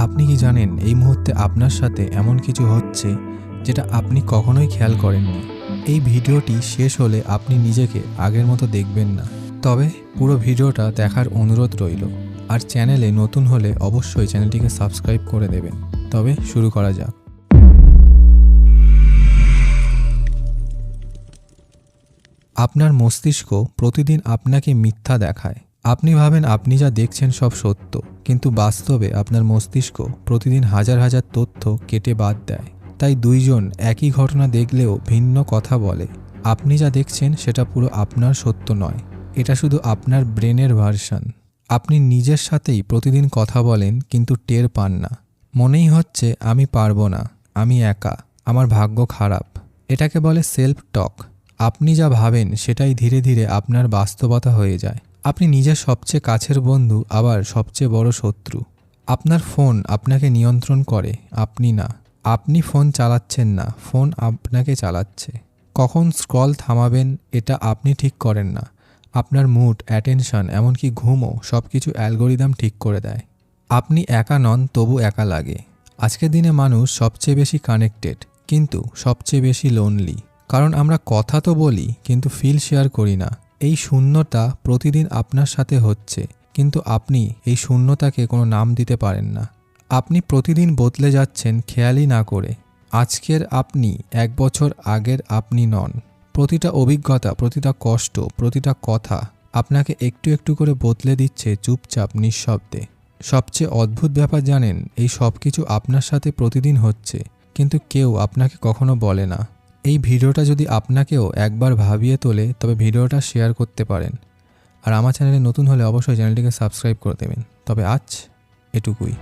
আপনি কি জানেন এই মুহূর্তে আপনার সাথে এমন কিছু হচ্ছে যেটা আপনি কখনোই খেয়াল করেননি? এই ভিডিওটি শেষ হলে আপনি নিজেকে আগের মতো দেখবেন না। তবে পুরো ভিডিওটা দেখার অনুরোধ রইল। আর চ্যানেলে নতুন হলে অবশ্যই চ্যানেলটিকে সাবস্ক্রাইব করে দেবেন। তবে শুরু করা যাক। আপনার মস্তিষ্ক প্রতিদিন আপনাকে মিথ্যা দেখায়। আপনি ভাবেন আপনি যা দেখছেন সব সত্য, কিন্তু বাস্তবে আপনার মস্তিষ্ক প্রতিদিন হাজার হাজার তথ্য কেটে বাদ দেয়। তাই দুইজন একই ঘটনা দেখলেও ভিন্ন কথা বলে। আপনি যা দেখছেন সেটা পুরো আপনার সত্য নয়, এটা শুধু আপনার ব্রেনের ভার্সন। আপনি নিজের সাথেই প্রতিদিন কথা বলেন কিন্তু টের পান না। মনেই হচ্ছে আমি পারবো না, আমি একা, আমার ভাগ্য খারাপ। এটাকে বলে সেলফ টক। আপনি যা ভাবেন সেটাই ধীরে ধীরে আপনার বাস্তবতা হয়ে যায়। আপনি নিজের সবচেয়ে কাছের বন্ধু, আবার সবচেয়ে বড় শত্রু। আপনার ফোন আপনাকে নিয়ন্ত্রণ করে, আপনি না। আপনি ফোন চালাচ্ছেন না, ফোন আপনাকে চালাচ্ছে। কখন স্ক্রল থামাবেন এটা আপনি ঠিক করেন না। আপনার মুড, অ্যাটেনশন, এমনকি ঘুমও সব কিছু অ্যালগোরিদম ঠিক করে দেয়। আপনি একা নন, তবু একা লাগে। আজকের দিনে মানুষ সবচেয়ে বেশি কানেক্টেড, কিন্তু সবচেয়ে বেশি লোনলি। কারণ আমরা কথা তো বলি কিন্তু ফিল শেয়ার করি না। এই শূন্যতা প্রতিদিন আপনার সাথে হচ্ছে, কিন্তু আপনি এই শূন্যতাকে কোনো নাম দিতে পারেন না। আপনি প্রতিদিন বদলে যাচ্ছেন খেয়ালই না করে। আজকের আপনি 1 বছর আগের আপনি নন। প্রতিটা অভিজ্ঞতা, প্রতিটা কষ্ট, প্রতিটা কথা আপনাকে একটু একটু করে বদলে দিচ্ছে, চুপচাপ, নিঃশব্দে। সবচেয়ে অদ্ভুত ব্যাপার জানেন, এই সব কিছু আপনার সাথে প্রতিদিন হচ্ছে, কিন্তু কেউ আপনাকে কখনো বলে না। এই ভিডিওটা যদি আপনাকেও একবার ভাবিয়ে তোলে, তবে ভিডিওটা শেয়ার করতে পারেন। আর আমার চ্যানেলে নতুন হলে অবশ্যই চ্যানেলটিকে সাবস্ক্রাইব করে দেবেন। তবে আজ এটুকুই।